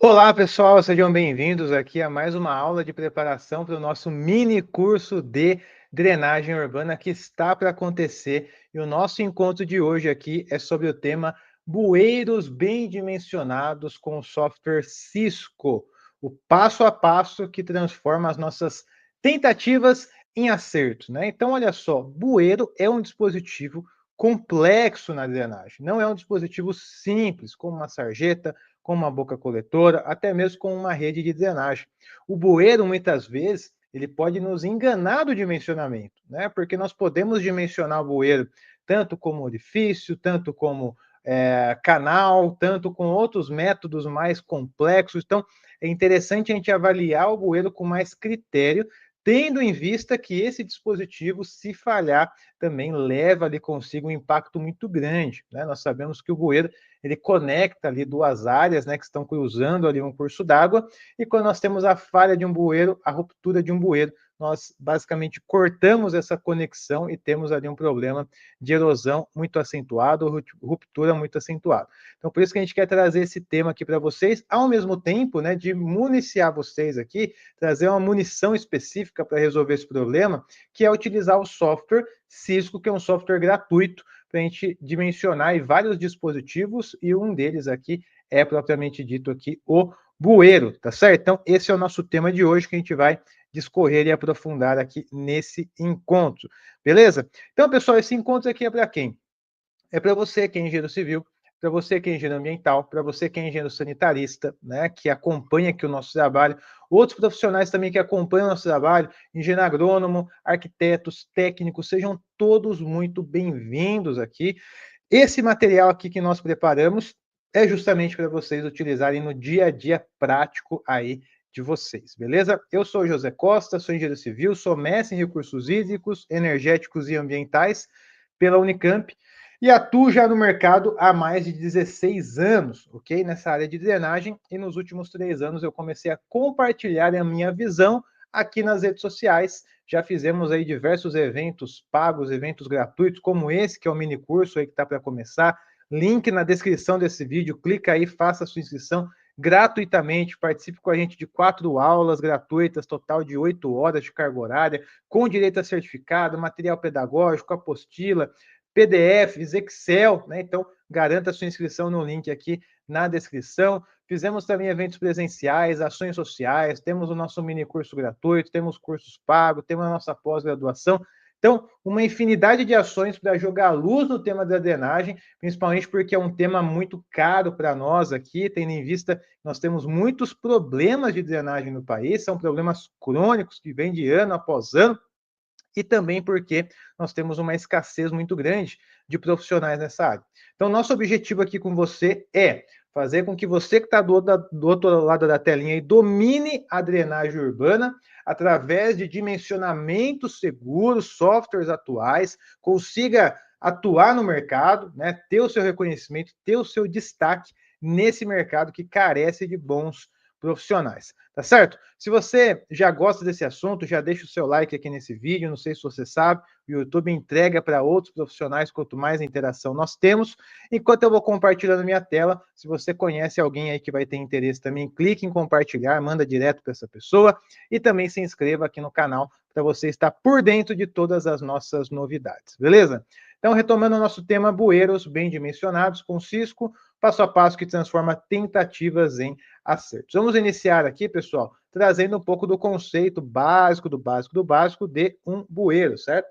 Olá, pessoal, sejam bem-vindos aqui a mais uma aula de preparação para o nosso mini curso de drenagem urbana que está para acontecer. E o nosso encontro de hoje aqui é sobre o tema bueiros bem dimensionados com o software Cisco, o passo a passo que transforma as nossas tentativas em acertos, né? Então, olha só, bueiro é um dispositivo complexo na drenagem, não é um dispositivo simples, como uma sarjeta, com uma boca coletora, até mesmo com uma rede de drenagem. O bueiro, muitas vezes, ele pode nos enganar do dimensionamento, né? Porque nós podemos dimensionar o bueiro tanto como orifício, tanto como canal, tanto com outros métodos mais complexos. Então, é interessante a gente avaliar o bueiro com mais critério, tendo em vista que esse dispositivo, se falhar, também leva ali consigo um impacto muito grande, né? Nós sabemos que o bueiro ele conecta ali duas áreas, né, que estão cruzando ali um curso d'água, e quando nós temos a falha de um bueiro, a ruptura de um bueiro, nós basicamente cortamos essa conexão e temos ali um problema de erosão muito acentuado, ruptura muito acentuada. Então, por isso que a gente quer trazer esse tema aqui para vocês, ao mesmo tempo, né, de municiar vocês aqui, trazer uma munição específica para resolver esse problema, que é utilizar o software Cisco, que é um software gratuito, para a gente dimensionar em vários dispositivos, e um deles aqui é propriamente dito aqui o bueiro, tá certo? Então, esse é o nosso tema de hoje que a gente vai discorrer e aprofundar aqui nesse encontro, beleza? Então, pessoal, esse encontro aqui é para quem? É para você que é engenheiro civil, para você que é engenheiro ambiental, para você que é engenheiro sanitarista, né, que acompanha aqui o nosso trabalho, outros profissionais também que acompanham o nosso trabalho, engenheiro agrônomo, arquitetos, técnicos, sejam todos muito bem-vindos aqui. Esse material aqui que nós preparamos é justamente para vocês utilizarem no dia a dia prático aí de vocês, beleza? Eu sou José Costa, sou engenheiro civil, sou mestre em recursos hídricos, energéticos e ambientais pela Unicamp e atuo já no mercado há mais de 16 anos, ok? Nessa área de drenagem, e nos últimos 3 anos eu comecei a compartilhar a minha visão aqui nas redes sociais. Já fizemos aí diversos eventos pagos, eventos gratuitos, como esse, que é o mini curso aí que está para começar. Link na descrição desse vídeo, clica aí, faça a sua inscrição gratuitamente, participe com a gente de 4 aulas gratuitas, total de 8 horas de carga horária, com direito a certificado, material pedagógico, apostila, PDFs, Excel, né? Então, garanta a sua inscrição no link aqui na descrição. Fizemos também eventos presenciais, ações sociais, temos o nosso mini curso gratuito, temos cursos pagos, temos a nossa pós-graduação. Então, uma infinidade de ações para jogar luz no tema da drenagem, principalmente porque é um tema muito caro para nós aqui, tendo em vista que nós temos muitos problemas de drenagem no país, são problemas crônicos que vêm de ano após ano, e também porque nós temos uma escassez muito grande de profissionais nessa área. Então, nosso objetivo aqui com você é fazer com que você que está do outro lado da telinha domine a drenagem urbana através de dimensionamentos seguros, softwares atuais, consiga atuar no mercado, né, ter o seu reconhecimento, ter o seu destaque nesse mercado que carece de bons profissionais, tá certo? Se você já gosta desse assunto, já deixa o seu like aqui nesse vídeo, não sei se você sabe, o YouTube entrega para outros profissionais quanto mais interação nós temos. Enquanto eu vou compartilhando minha tela, se você conhece alguém aí que vai ter interesse também, clique em compartilhar, manda direto para essa pessoa e também se inscreva aqui no canal para você estar por dentro de todas as nossas novidades, beleza? Então, retomando o nosso tema, bueiros bem dimensionados com Cisco, passo a passo que transforma tentativas em acertos. Vamos iniciar aqui, pessoal, trazendo um pouco do conceito básico, do básico, do básico de um bueiro, certo?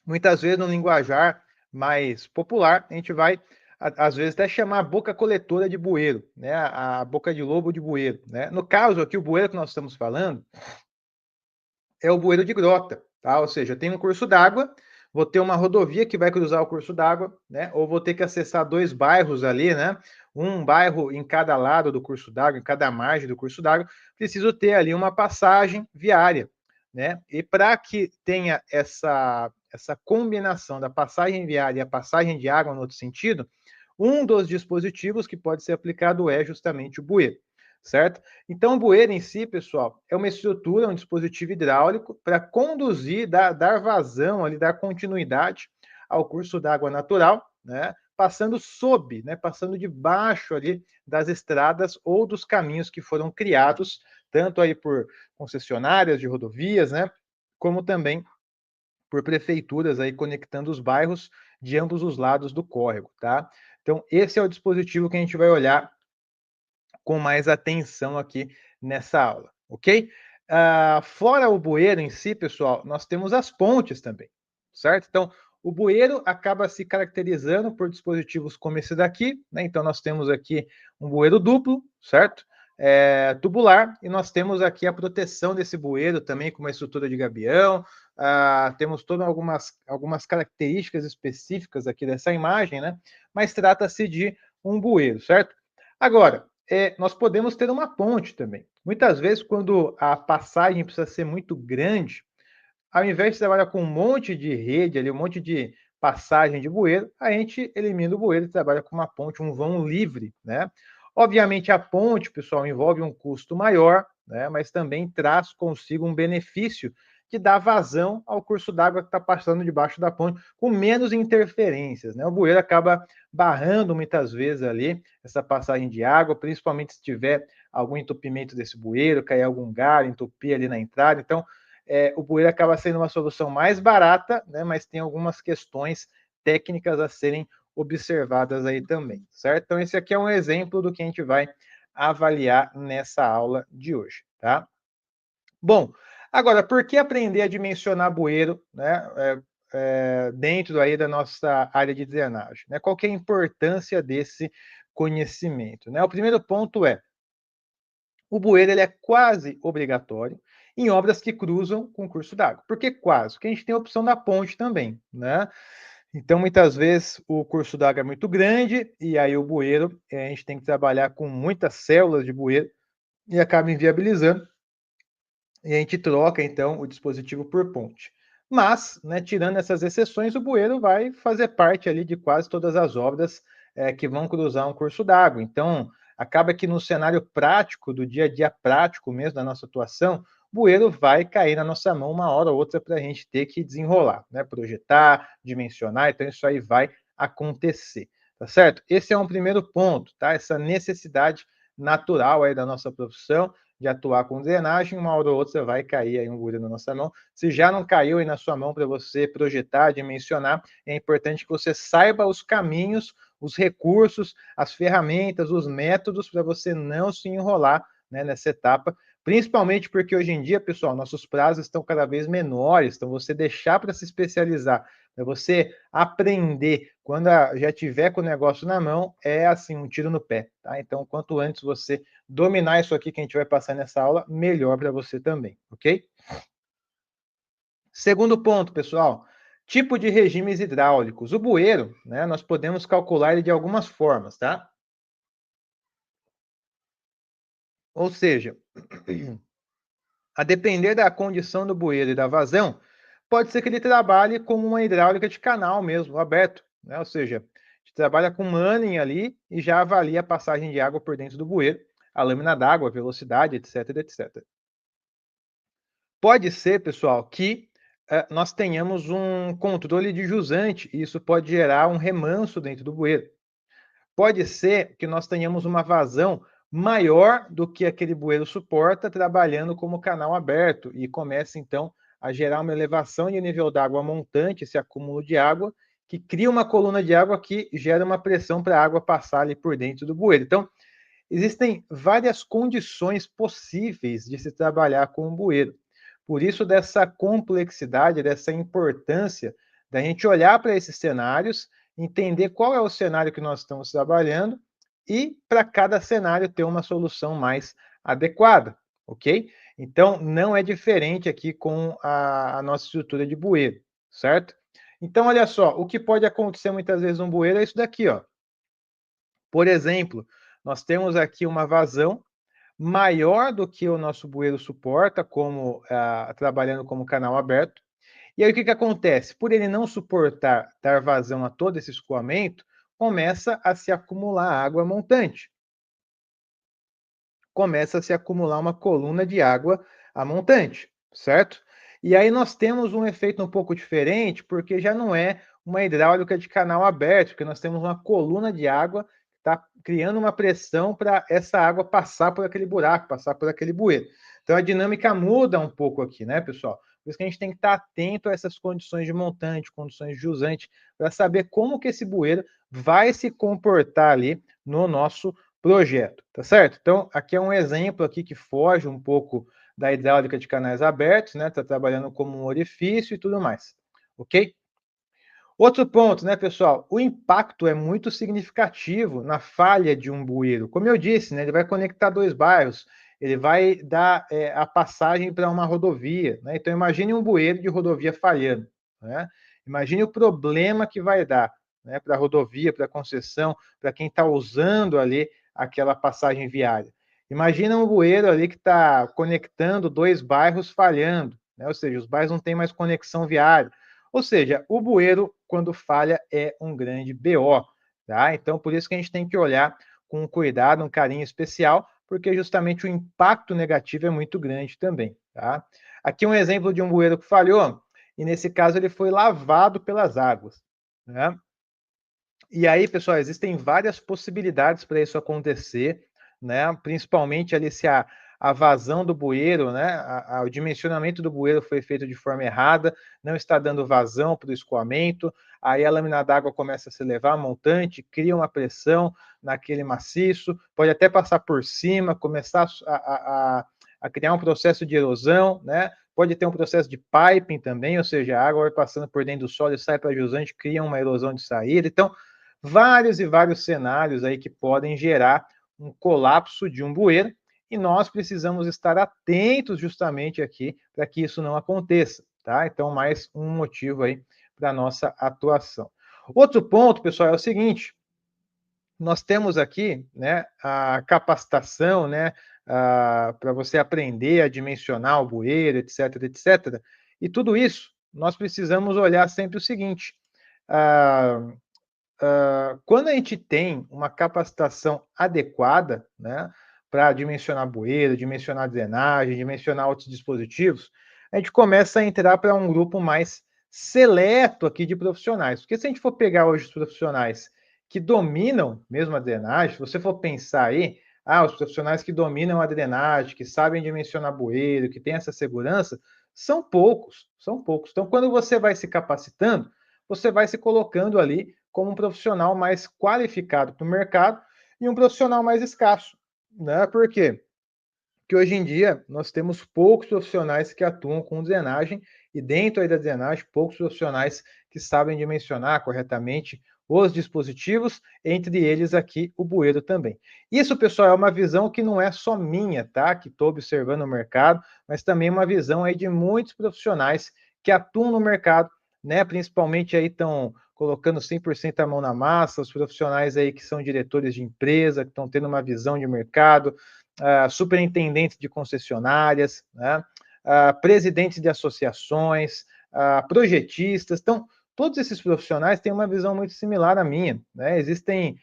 Muitas vezes, no linguajar mais popular, a gente vai, às vezes, até chamar a boca coletora de bueiro, né? A boca de lobo de bueiro, né? No caso aqui, o bueiro que nós estamos falando é o bueiro de grota, tá? Ou seja, tem um curso d'água, vou ter uma rodovia que vai cruzar o curso d'água, né? Ou vou ter que acessar 2 bairros ali, né? Um bairro em cada lado do curso d'água, em cada margem do curso d'água, preciso ter ali uma passagem viária, né? E para que tenha essa combinação da passagem viária e a passagem de água no outro sentido, um dos dispositivos que pode ser aplicado é justamente o bueiro, certo? Então, o bueiro em si, pessoal, é uma estrutura, um dispositivo hidráulico para conduzir, dar vazão, ali, dar continuidade ao curso d'água natural, né? passando sob, né, passando debaixo ali das estradas ou dos caminhos que foram criados, tanto aí por concessionárias de rodovias, né, como também por prefeituras aí conectando os bairros de ambos os lados do córrego, tá? Então, esse é o dispositivo que a gente vai olhar com mais atenção aqui nessa aula, ok? Fora o bueiro em si, pessoal, nós temos as pontes também, certo? Então, o bueiro acaba se caracterizando por dispositivos como esse daqui, né? Então, nós temos aqui um bueiro duplo, certo? Tubular, e nós temos aqui a proteção desse bueiro também com uma estrutura de gabião. Temos todas algumas características específicas aqui dessa imagem, né? Mas trata-se de um bueiro, certo? Agora, nós podemos ter uma ponte também. Muitas vezes, quando a passagem precisa ser muito grande, ao invés de trabalhar com um monte de rede ali, um monte de passagem de bueiro, a gente elimina o bueiro e trabalha com uma ponte, um vão livre, né? Obviamente, a ponte, pessoal, envolve um custo maior, né? Mas também traz consigo um benefício que dá vazão ao curso d'água que está passando debaixo da ponte, com menos interferências, né? O bueiro acaba barrando muitas vezes ali essa passagem de água, principalmente se tiver algum entupimento desse bueiro, cair algum galho, entupir ali na entrada. Então, o bueiro acaba sendo uma solução mais barata, né, mas tem algumas questões técnicas a serem observadas aí também, certo? Então, esse aqui é um exemplo do que a gente vai avaliar nessa aula de hoje, tá? Bom, agora, por que aprender a dimensionar bueiro, né, dentro aí da nossa área de drenagem? Né? Qual que é a importância desse conhecimento? Né? O primeiro ponto é, o bueiro ele é quase obrigatório em obras que cruzam com o curso d'água. Por que quase? Porque a gente tem a opção da ponte também, né? Então, muitas vezes, o curso d'água é muito grande e aí o bueiro, a gente tem que trabalhar com muitas células de bueiro e acaba inviabilizando e a gente troca, então, o dispositivo por ponte. Mas, né, tirando essas exceções, o bueiro vai fazer parte ali de quase todas as obras que vão cruzar um curso d'água. Então, acaba que no cenário prático, do dia a dia prático mesmo da nossa atuação, o bueiro vai cair na nossa mão uma hora ou outra para a gente ter que desenrolar, né, projetar, dimensionar, então isso aí vai acontecer, tá certo? Esse é um primeiro ponto, tá? Essa necessidade natural aí da nossa profissão, de atuar com drenagem, uma hora ou outra você vai cair aí um bueiro na nossa mão. Se já não caiu aí na sua mão para você projetar, dimensionar, é importante que você saiba os caminhos, os recursos, as ferramentas, os métodos para você não se enrolar, né, nessa etapa, principalmente porque hoje em dia, pessoal, nossos prazos estão cada vez menores, então você deixar para se especializar, para você aprender quando já tiver com o negócio na mão, é assim, um tiro no pé, tá? Então, quanto antes você dominar isso aqui que a gente vai passar nessa aula, melhor para você também, ok? Segundo ponto, pessoal, tipo de regimes hidráulicos. O bueiro, né, nós podemos calcular ele de algumas formas, tá? Ou seja, a depender da condição do bueiro e da vazão, pode ser que ele trabalhe como uma hidráulica de canal mesmo, aberto, né? Ou seja, a gente trabalha com manning ali e já avalia a passagem de água por dentro do bueiro, a lâmina d'água, a velocidade, etc, etc. Pode ser, pessoal, que nós tenhamos um controle de jusante e isso pode gerar um remanso dentro do bueiro. Pode ser que nós tenhamos uma vazão maior do que aquele bueiro suporta, trabalhando como canal aberto, e comece, então, a gerar uma elevação de nível d'água montante, esse acúmulo de água, que cria uma coluna de água que gera uma pressão para a água passar ali por dentro do bueiro. Então, existem várias condições possíveis de se trabalhar com um bueiro. Por isso, dessa complexidade, dessa importância da gente olhar para esses cenários, entender qual é o cenário que nós estamos trabalhando e, para cada cenário, ter uma solução mais adequada, ok? Então, não é diferente aqui com a nossa estrutura de bueiro, certo? Então, olha só, o que pode acontecer muitas vezes no bueiro é isso daqui, ó. Por exemplo, nós temos aqui uma vazão maior do que o nosso bueiro suporta, como trabalhando como canal aberto. E aí o que acontece? Por ele não suportar dar vazão a todo esse escoamento, começa a se acumular água montante. Começa a se acumular uma coluna de água a montante, certo? E aí nós temos um efeito um pouco diferente, porque já não é uma hidráulica de canal aberto, porque nós temos uma coluna de água que está criando uma pressão para essa água passar por aquele buraco, passar por aquele bueiro. Então a dinâmica muda um pouco aqui, né, pessoal? Por isso que a gente tem que estar atento a essas condições de montante, condições de jusante, para saber como que esse bueiro vai se comportar ali no nosso projeto, tá certo? Então, aqui é um exemplo aqui que foge um pouco da hidráulica de canais abertos, né? Está trabalhando como um orifício e tudo mais, ok? Outro ponto, né, pessoal? O impacto é muito significativo na falha de um bueiro. Como eu disse, né, ele vai conectar dois bairros, ele vai dar a passagem para uma rodovia, né? Então, imagine um bueiro de rodovia falhando, né? Imagine o problema que vai dar, né, para a rodovia, para a concessão, para quem está usando ali aquela passagem viária. Imagina um bueiro ali que está conectando dois bairros falhando, né? Ou seja, os bairros não têm mais conexão viária. Ou seja, o bueiro, quando falha, é um grande BO, tá? Então, por isso que a gente tem que olhar com cuidado, um carinho especial, porque justamente o impacto negativo é muito grande também, tá? Aqui um exemplo de um bueiro que falhou, e nesse caso ele foi lavado pelas águas, né? E aí, pessoal, existem várias possibilidades para isso acontecer, né? Principalmente ali se a vazão do bueiro, né? O dimensionamento do bueiro foi feito de forma errada, não está dando vazão para o escoamento, aí a lâmina d'água começa a se elevar, montante, cria uma pressão naquele maciço, pode até passar por cima, começar a criar um processo de erosão, né? Pode ter um processo de piping também, ou seja, a água vai passando por dentro do solo e sai para jusante, cria uma erosão de saída. Então, vários e vários cenários aí que podem gerar um colapso de um bueiro, e nós precisamos estar atentos justamente aqui para que isso não aconteça, tá? Então, mais um motivo aí para a nossa atuação. Outro ponto, pessoal, é o seguinte: nós temos aqui, né, a capacitação, né, para você aprender a dimensionar o bueiro, etc, etc. E tudo isso, nós precisamos olhar sempre o seguinte: quando a gente tem uma capacitação adequada, né, para dimensionar bueiro, dimensionar drenagem, dimensionar outros dispositivos, a gente começa a entrar para um grupo mais seleto aqui de profissionais. Porque se a gente for pegar hoje os profissionais que dominam mesmo a drenagem, se você for pensar aí, os profissionais que dominam a drenagem, que sabem dimensionar bueiro, que têm essa segurança, são poucos, são poucos. Então, quando você vai se capacitando, você vai se colocando ali como um profissional mais qualificado para o mercado e um profissional mais escasso, né? Por quê? Porque hoje em dia nós temos poucos profissionais que atuam com drenagem e dentro aí da drenagem, poucos profissionais que sabem dimensionar corretamente os dispositivos, entre eles aqui o bueiro também. Isso, pessoal, é uma visão que não é só minha, tá? Que estou observando o mercado, mas também uma visão aí de muitos profissionais que atuam no mercado, né? Principalmente aí estão colocando 100% a mão na massa, os profissionais aí que são diretores de empresa, que estão tendo uma visão de mercado, superintendentes de concessionárias, né? Presidentes de associações, projetistas. Então, todos esses profissionais têm uma visão muito similar à minha, né? Existem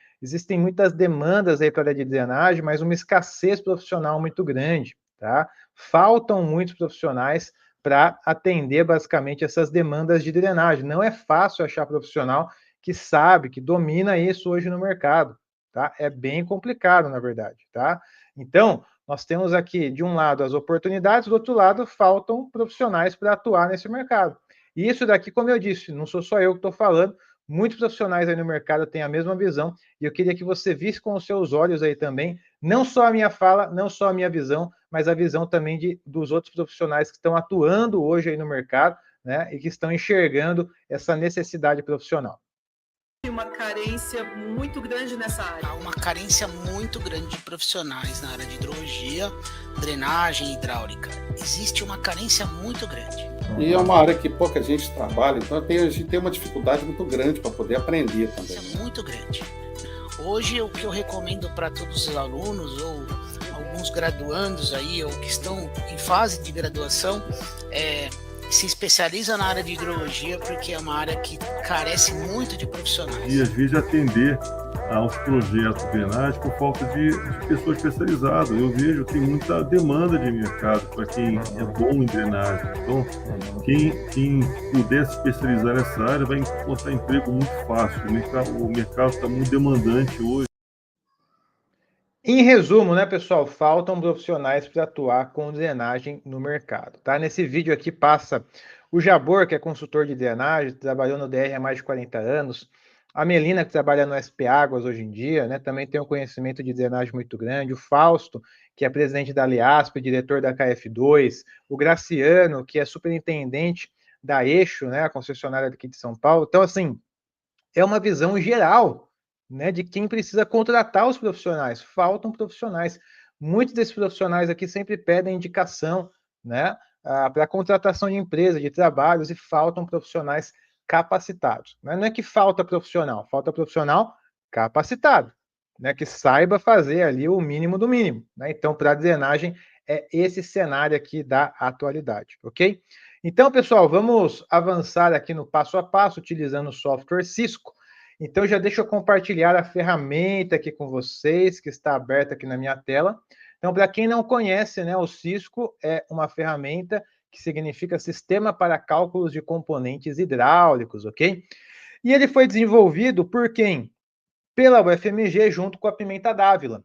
muitas demandas aí para a área de drenagem, mas uma escassez profissional muito grande, tá? Faltam muitos profissionais para atender basicamente essas demandas de drenagem. Não é fácil achar profissional que sabe, que domina isso hoje no mercado, tá? É bem complicado, na verdade, tá? Então, nós temos aqui, de um lado, as oportunidades, do outro lado, faltam profissionais para atuar nesse mercado. E isso daqui, como eu disse, não sou só eu que estou falando, muitos profissionais aí no mercado têm a mesma visão, e eu queria que você visse com os seus olhos aí também, não só a minha fala, não só a minha visão, mas a visão também dos outros profissionais que estão atuando hoje aí no mercado, né, e que estão enxergando essa necessidade profissional. Uma carência muito grande nessa área. Há uma carência muito grande de profissionais na área de hidrologia, drenagem e hidráulica. Existe uma carência muito grande. E é uma área que pouca gente trabalha, então a gente tem uma dificuldade muito grande para poder aprender também. Isso é muito grande. Hoje, o que eu recomendo para todos os alunos ou alguns graduandos aí, ou que estão em fase de graduação, se especializa na área de hidrologia, porque é uma área que carece muito de profissionais. E às vezes atender aos projetos de drenagem por falta de pessoas especializadas. Eu vejo que tem muita demanda de mercado para quem é bom em drenagem. Então, quem puder se especializar nessa área vai encontrar emprego muito fácil. O mercado está muito demandante hoje. Em resumo, né, pessoal, faltam profissionais para atuar com drenagem no mercado, tá? Nesse vídeo aqui passa o Jabor, que é consultor de drenagem, trabalhou no DR há mais de 40 anos, a Melina, que trabalha no SP Águas hoje em dia, né, também tem um conhecimento de drenagem muito grande, o Fausto, que é presidente da Liasp, diretor da KF2, o Graciano, que é superintendente da Eixo, né, a concessionária aqui de São Paulo. Então, assim, é uma visão geral, né, de quem precisa contratar os profissionais. Faltam profissionais. Muitos desses profissionais aqui sempre pedem indicação, né, para a contratação de empresas, de trabalhos, e faltam profissionais capacitados. Né? Não é que falta profissional capacitado, né, que saiba fazer ali o mínimo do mínimo. Né? Então, para a drenagem, é esse cenário aqui da atualidade, ok? Então, pessoal, vamos avançar aqui no passo a passo, utilizando o software Cisco. Então, já deixa eu compartilhar a ferramenta aqui com vocês, que está aberta aqui na minha tela. Então, para quem não conhece, né, o Cisco é uma ferramenta que significa Sistema para Cálculos de Componentes Hidráulicos, ok? E ele foi desenvolvido por quem? Pela UFMG, junto com a Pimenta Dávila.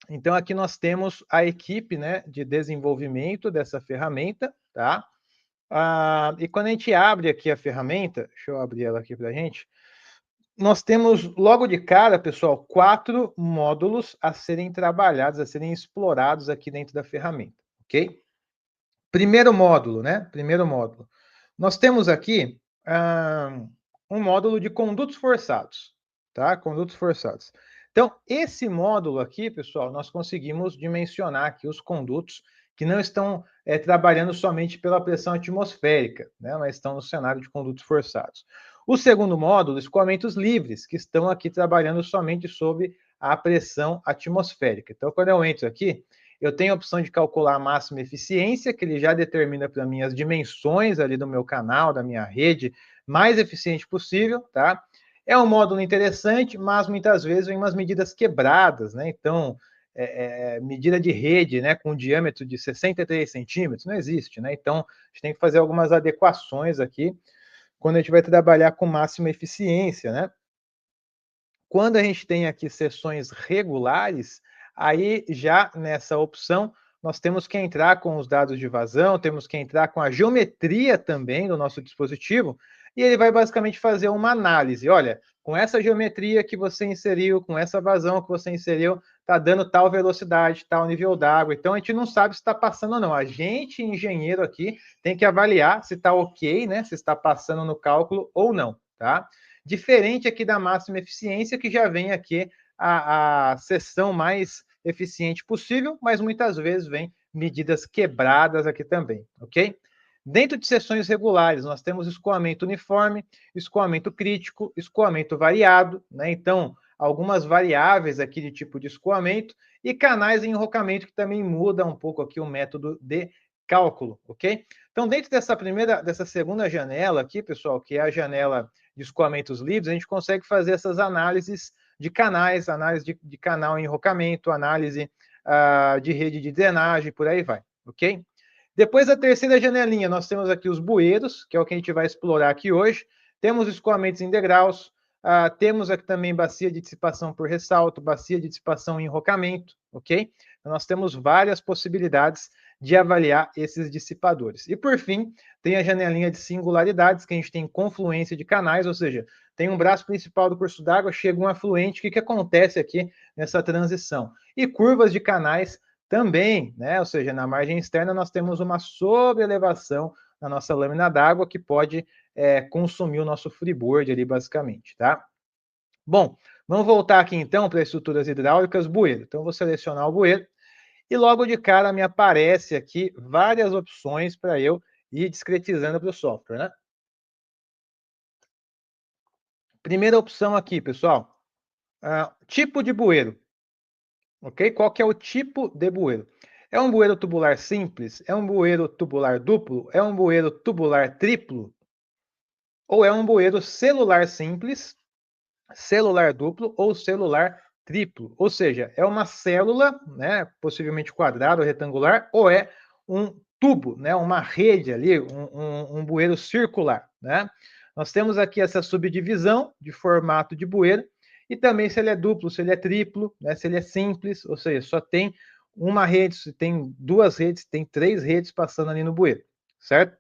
Então, aqui nós temos a equipe, né, de desenvolvimento dessa ferramenta, tá? E quando a gente abre aqui a ferramenta, deixa eu abrir ela aqui para a gente, nós temos logo de cara, pessoal, 4 módulos a serem trabalhados, a serem explorados aqui dentro da ferramenta, ok? Primeiro módulo, né? Primeiro módulo. Nós temos aqui um módulo de condutos forçados, tá? Condutos forçados. Então, esse módulo aqui, pessoal, nós conseguimos dimensionar aqui os condutos que não estão trabalhando somente pela pressão atmosférica, né? Mas estão no cenário de condutos forçados. O segundo módulo, escoamentos livres, que estão aqui trabalhando somente sob a pressão atmosférica. Então, quando eu entro aqui, eu tenho a opção de calcular a máxima eficiência, que ele já determina para mim as dimensões ali do meu canal, da minha rede, mais eficiente possível, tá? É um módulo interessante, mas muitas vezes vem umas medidas quebradas, né? Então, medida de rede, né, com um diâmetro de 63 centímetros, não existe, né? Então, a gente tem que fazer algumas adequações aqui, quando a gente vai trabalhar com máxima eficiência, né? Quando a gente tem aqui seções regulares, aí já nessa opção nós temos que entrar com os dados de vazão, temos que entrar com a geometria também do nosso dispositivo, e ele vai basicamente fazer uma análise. Olha, com essa geometria que você inseriu, com essa vazão que você inseriu, está dando tal velocidade, tal nível d'água. Então a gente não sabe se está passando ou não. A gente, engenheiro aqui, tem que avaliar se está ok, né? Se está passando no cálculo ou não, tá? Diferente aqui da máxima eficiência, que já vem aqui a seção mais eficiente possível, mas muitas vezes vem medidas quebradas aqui também, ok? Dentro de seções regulares, nós temos escoamento uniforme, escoamento crítico, escoamento variado, né? Então, algumas variáveis aqui de tipo de escoamento e canais em enrocamento, que também muda um pouco aqui o método de cálculo, ok? Então, dentro dessa segunda janela aqui, pessoal, que é a janela de escoamentos livres, a gente consegue fazer essas análises de canais, análise de canal em enrocamento, análise de rede de drenagem, por aí vai, ok? Depois da terceira janelinha, nós temos aqui os bueiros, que é o que a gente vai explorar aqui hoje. Temos escoamentos em degraus, temos aqui também bacia de dissipação por ressalto, bacia de dissipação em enrocamento, ok? Então, nós temos várias possibilidades de avaliar esses dissipadores. E, por fim, tem a janelinha de singularidades, que a gente tem confluência de canais, ou seja, tem um braço principal do curso d'água, chega um afluente, o que acontece aqui nessa transição? E curvas de canais também, né? Ou seja, na margem externa nós temos uma sobreelevação na nossa lâmina d'água que pode consumir o nosso freeboard ali, basicamente, tá? Bom, vamos voltar aqui então para estruturas hidráulicas, bueiro. Então, eu vou selecionar o bueiro e logo de cara me aparece aqui várias opções para eu ir discretizando para o software, né? Primeira opção aqui, pessoal, tipo de bueiro. Ok? Qual que é o tipo de bueiro? É um bueiro tubular simples? É um bueiro tubular duplo? É um bueiro tubular triplo? Ou é um bueiro celular simples celular duplo ou celular triplo. Ou seja, é uma célula, né, possivelmente quadrada ou retangular, ou é um tubo, né, uma rede ali, um bueiro circular, né? Nós temos aqui essa subdivisão de formato de bueiro, e também se ele é duplo, se ele é triplo, né, se ele é simples, ou seja, só tem uma rede, se tem duas redes, tem três redes passando ali no bueiro, certo?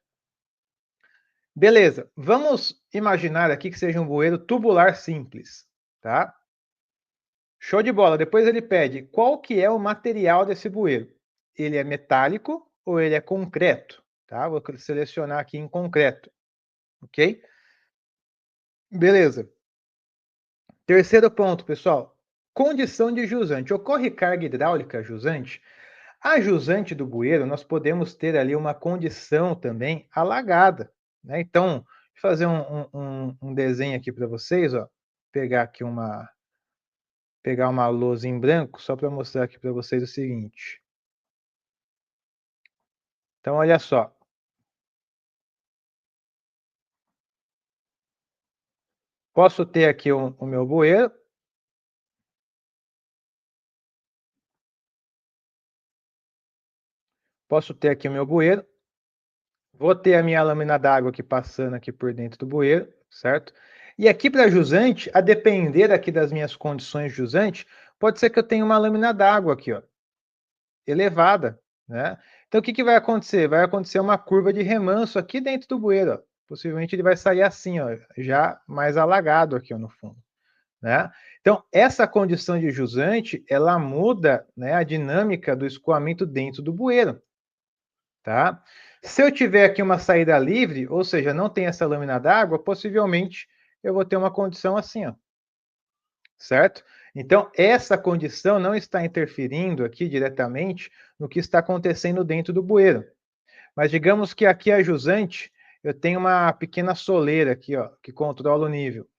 Beleza, vamos imaginar aqui que seja um bueiro tubular simples, tá? Show de bola. Depois ele pede qual que é o material desse bueiro. Ele é metálico ou ele é concreto, tá? Vou selecionar aqui em concreto, ok? Beleza. Terceiro ponto, pessoal. Condição de jusante. Ocorre carga hidráulica jusante? A jusante do bueiro, nós podemos ter ali uma condição também alagada, né? Então, vou fazer um desenho aqui para vocês, ó. Pegar uma lousa em branco, só para mostrar aqui para vocês o seguinte. Então, olha só. Posso ter aqui o meu bueiro. Posso ter aqui o meu bueiro. Vou ter a minha lâmina d'água aqui passando aqui por dentro do bueiro, certo? E aqui para jusante, a depender aqui das minhas condições de jusante, pode ser que eu tenha uma lâmina d'água aqui, ó, elevada, né? Então, o que vai acontecer? Vai acontecer uma curva de remanso aqui dentro do bueiro, ó. Possivelmente ele vai sair assim, ó, já mais alagado aqui, ó, no fundo, né? Então, essa condição de jusante, ela muda, né, a dinâmica do escoamento dentro do bueiro, tá? Se eu tiver aqui uma saída livre, ou seja, não tem essa lâmina d'água, possivelmente eu vou ter uma condição assim, ó, certo? Então, essa condição não está interferindo aqui diretamente no que está acontecendo dentro do bueiro. Mas digamos que aqui a jusante, eu tenho uma pequena soleira aqui, ó, que controla o nível,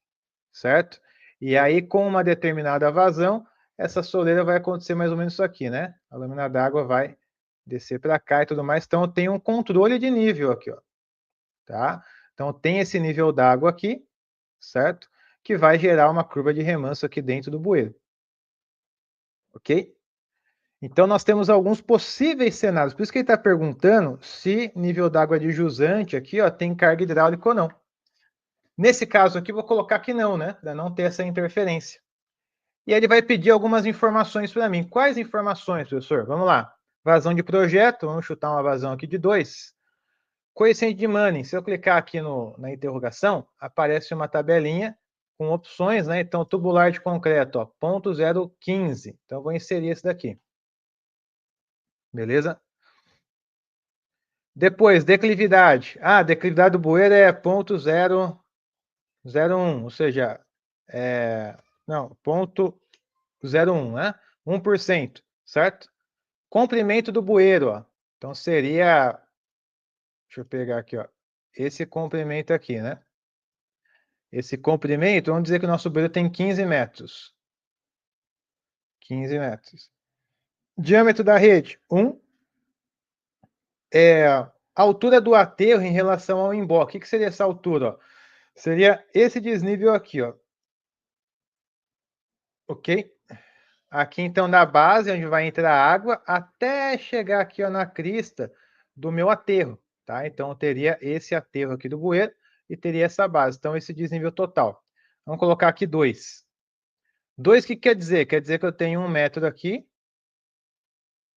certo? E aí, com uma determinada vazão, essa soleira vai acontecer mais ou menos isso aqui, né? A lâmina d'água vai descer para cá e tudo mais. Então, eu tenho um controle de nível aqui, ó, tá? Então, tem esse nível d'água aqui, certo? Que vai gerar uma curva de remanso aqui dentro do bueiro. Ok? Então, nós temos alguns possíveis cenários. Por isso que ele está perguntando se nível d'água de jusante aqui, ó, tem carga hidráulica ou não. Nesse caso aqui, vou colocar que não, né? Para não ter essa interferência. E aí ele vai pedir algumas informações para mim. Quais informações, professor? Vamos lá. Vazão de projeto, vamos chutar uma vazão aqui de 2. Coeficiente de Manning, se eu clicar aqui na interrogação, aparece uma tabelinha com opções, né? Então, tubular de concreto, ó, 0.015. Então, eu vou inserir esse daqui. Beleza? Depois, declividade. Ah, declividade do bueiro é 0.001, ou seja, não, 0.01, né? 1%, certo? Comprimento do bueiro, ó. Então, seria... Deixa eu pegar aqui, ó. Esse comprimento aqui, né? Esse comprimento, vamos dizer que o nosso bueiro tem 15 metros. 15 metros. Diâmetro da rede, 1. A altura do aterro em relação ao emboque. O que seria essa altura? Ó? Seria esse desnível aqui, ó. Ok? Aqui, então, da base, onde vai entrar a água, até chegar aqui, ó, na crista do meu aterro, tá? Então, eu teria esse aterro aqui do bueiro e teria essa base. Então, esse desnível total. Vamos colocar aqui 2. 2, o que quer dizer? Quer dizer que eu tenho 1 metro aqui,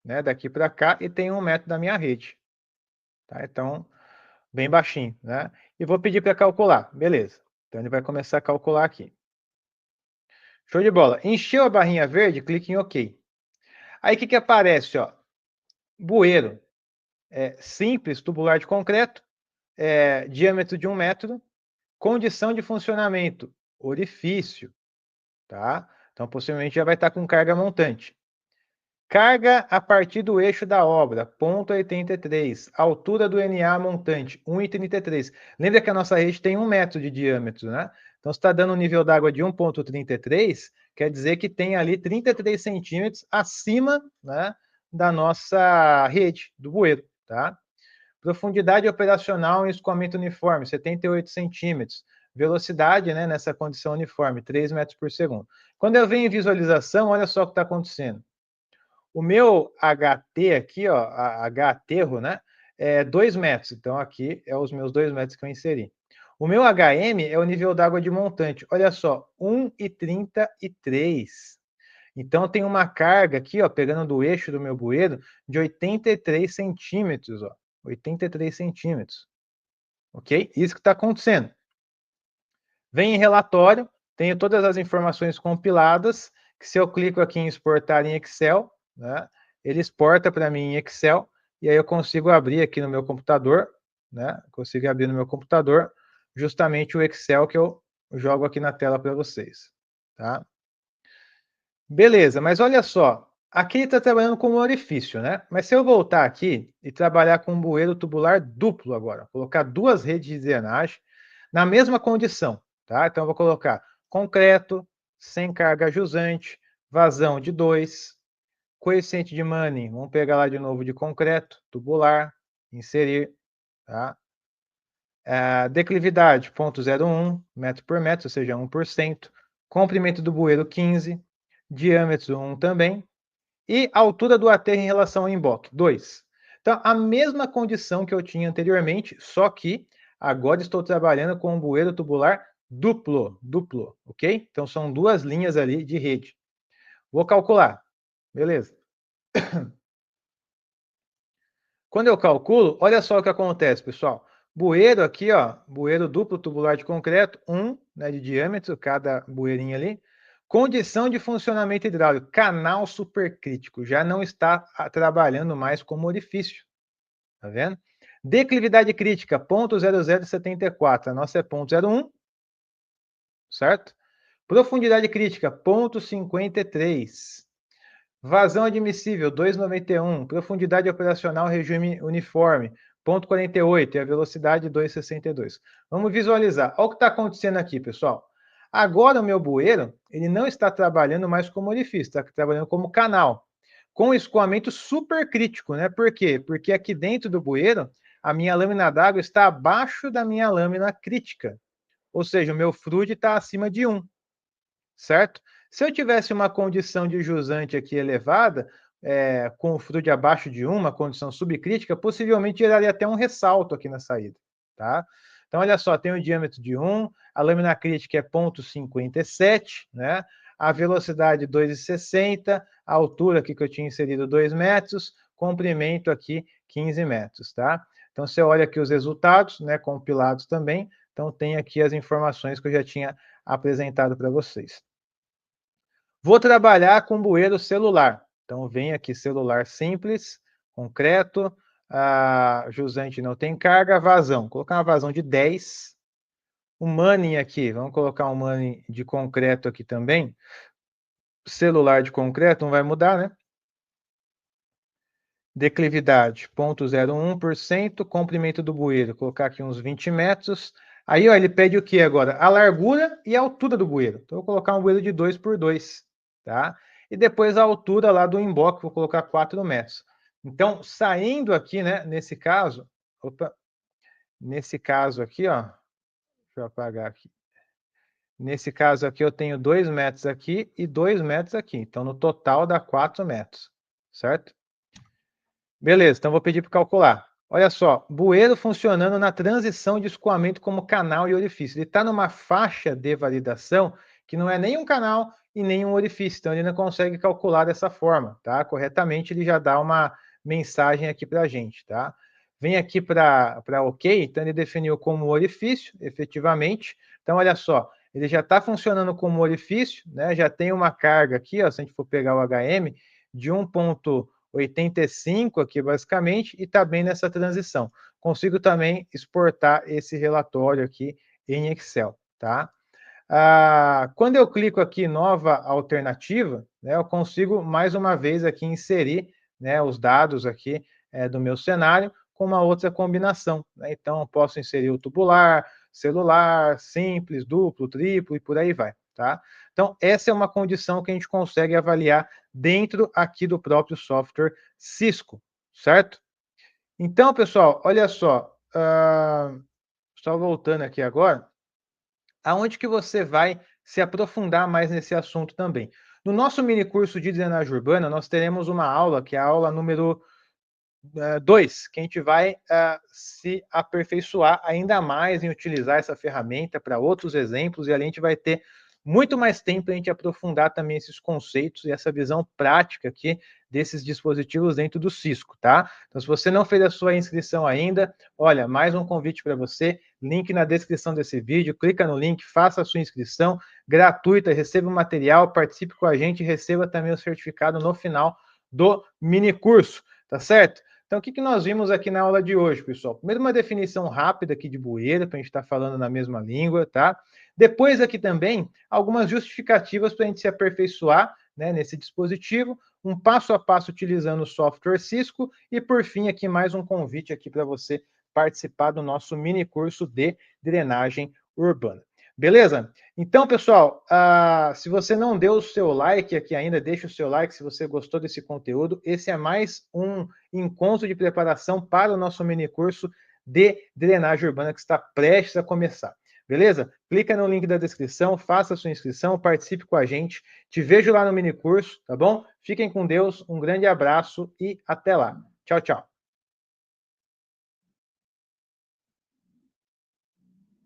né, daqui para cá, e tenho 1 metro da minha rede. Tá? Então, bem baixinho, né? E vou pedir para calcular. Beleza. Então, ele vai começar a calcular aqui. Show de bola. Encheu a barrinha verde, clique em OK. Aí, o que aparece? Ó? Bueiro. Simples, tubular de concreto, diâmetro de 1 metro, condição de funcionamento, orifício, tá? Então, possivelmente já vai estar com carga montante. Carga a partir do eixo da obra, 0.83. Altura do NA montante, 1,33. Lembra que a nossa rede tem 1 metro de diâmetro, né? Então, se está dando um nível d'água de 1,33, quer dizer que tem ali 33 centímetros acima, né, da nossa rede, do bueiro, tá? Profundidade operacional em escoamento uniforme, 78 centímetros. Velocidade, né, nessa condição uniforme, 3 metros por segundo. Quando eu venho em visualização, olha só o que está acontecendo. O meu HT aqui, ó, H-aterro, né, é 2 metros. Então, aqui é os meus 2 metros que eu inseri. O meu HM é o nível d'água de montante. Olha só, 1,33. Então, tem uma carga aqui, ó, pegando do eixo do meu bueiro, de 83 centímetros, ó. 83 centímetros. Ok? Isso que está acontecendo. Vem em relatório, tenho todas as informações compiladas, que se eu clico aqui em exportar em Excel, né, ele exporta para mim em Excel, e aí eu consigo abrir aqui no meu computador, né, consigo abrir no meu computador justamente o Excel que eu jogo aqui na tela para vocês, tá? Beleza, mas olha só, aqui ele está trabalhando com um orifício, né? Mas se eu voltar aqui e trabalhar com um bueiro tubular duplo agora, colocar 2 redes de drenagem na mesma condição, tá? Então eu vou colocar concreto, sem carga jusante, vazão de 2, coeficiente de Manning, vamos pegar lá de novo de concreto, tubular, inserir, tá? Declividade, 0,01 metro por metro, ou seja, 1%. Comprimento do bueiro, 15. Diâmetro, 1 também. E altura do aterro em relação ao emboque, 2. Então, a mesma condição que eu tinha anteriormente, só que agora estou trabalhando com um bueiro tubular duplo, ok? Então, são 2 linhas ali de rede. Vou calcular, beleza. Quando eu calculo, olha só o que acontece, pessoal. Bueiro aqui, ó, bueiro duplo tubular de concreto, 1, né, de diâmetro, cada bueirinho ali. Condição de funcionamento hidráulico, canal supercrítico, já não está trabalhando mais como orifício, tá vendo? Declividade crítica, 0,0074, a nossa é 0,01, certo? Profundidade crítica, 0,53. Vazão admissível, 2,91. Profundidade operacional, regime uniforme, 0,48. E a velocidade, 2,62. Vamos visualizar. Olha o que está acontecendo aqui, pessoal. Agora o meu bueiro, ele não está trabalhando mais como orifício, está trabalhando como canal, com escoamento supercrítico, né? Por quê? Porque aqui dentro do bueiro, a minha lâmina d'água está abaixo da minha lâmina crítica. Ou seja, o meu fluid está acima de 1, certo? Se eu tivesse uma condição de jusante aqui elevada, com o fluid abaixo de 1, uma condição subcrítica, possivelmente geraria até um ressalto aqui na saída, tá? Então, olha só, tem o diâmetro de 1, a lâmina crítica é 0,57, né? A velocidade 2,60, a altura aqui que eu tinha inserido 2 metros, comprimento aqui 15 metros, tá? Então, você olha aqui os resultados, né, compilados também, então tem aqui as informações que eu já tinha apresentado para vocês. Vou trabalhar com bueiro celular. Então, vem aqui celular simples, concreto, jusante não tem carga, vazão. Vou colocar uma vazão de 10. O Manning aqui, vamos colocar um Manning de concreto aqui também. Celular de concreto, não vai mudar, né? Declividade, 0,01%. Comprimento do bueiro, colocar aqui uns 20 metros. Aí, ó, ele pede o que agora? A largura e a altura do bueiro. Então, eu vou colocar um bueiro de 2 por 2, tá? E depois a altura lá do emboque, vou colocar 4 metros. Então, saindo aqui, né, nesse caso, nesse caso aqui, ó, deixa eu apagar aqui. Nesse caso aqui, eu tenho 2 metros aqui e 2 metros aqui. Então, no total dá 4 metros, certo? Beleza, então vou pedir para calcular. Olha só, bueiro funcionando na transição de escoamento como canal e orifício. Ele está numa faixa de validação que não é nem um canal e nem um orifício, então ele não consegue calcular dessa forma, tá? Corretamente ele já dá uma mensagem aqui para a gente, tá? Vem aqui para OK, então ele definiu como orifício, efetivamente. Então, olha só, ele já está funcionando como orifício, né? Já tem uma carga aqui, ó, se a gente for pegar o HM, de 1,85 aqui, basicamente, e está bem nessa transição. Consigo também exportar esse relatório aqui em Excel, tá? Quando eu clico aqui nova alternativa, né, eu consigo mais uma vez aqui inserir, né, os dados aqui do meu cenário com uma outra combinação, né? Então, eu posso inserir o tubular, celular, simples, duplo, triplo e por aí vai, tá? Então, essa é uma condição que a gente consegue avaliar dentro aqui do próprio software Cisco, certo? Então, pessoal, olha só, só voltando aqui agora, aonde que você vai se aprofundar mais nesse assunto também. No nosso mini curso de drenagem urbana, nós teremos uma aula, que é a aula número 2, que a gente vai se aperfeiçoar ainda mais em utilizar essa ferramenta para outros exemplos, e ali a gente vai ter muito mais tempo para a gente aprofundar também esses conceitos e essa visão prática aqui desses dispositivos dentro do Cisco, tá? Então, se você não fez a sua inscrição ainda, olha, mais um convite para você, link na descrição desse vídeo, clica no link, faça a sua inscrição gratuita, receba o material, participe com a gente e receba também o certificado no final do mini curso, tá certo? Então, o que nós vimos aqui na aula de hoje, pessoal? Primeiro, uma definição rápida aqui de bueiro, para a gente estar falando na mesma língua, tá? Depois, aqui também, algumas justificativas para a gente se aperfeiçoar, né, nesse dispositivo, um passo a passo utilizando o software Cisco, e, por fim, aqui mais um convite aqui para você participar do nosso mini curso de drenagem urbana. Beleza? Então, pessoal, se você não deu o seu like aqui ainda, deixa o seu like se você gostou desse conteúdo. Esse é mais um encontro de preparação para o nosso mini curso de drenagem urbana que está prestes a começar. Beleza? Clica no link da descrição, faça a sua inscrição, participe com a gente. Te vejo lá no mini curso, tá bom? Fiquem com Deus, um grande abraço e até lá. Tchau, tchau.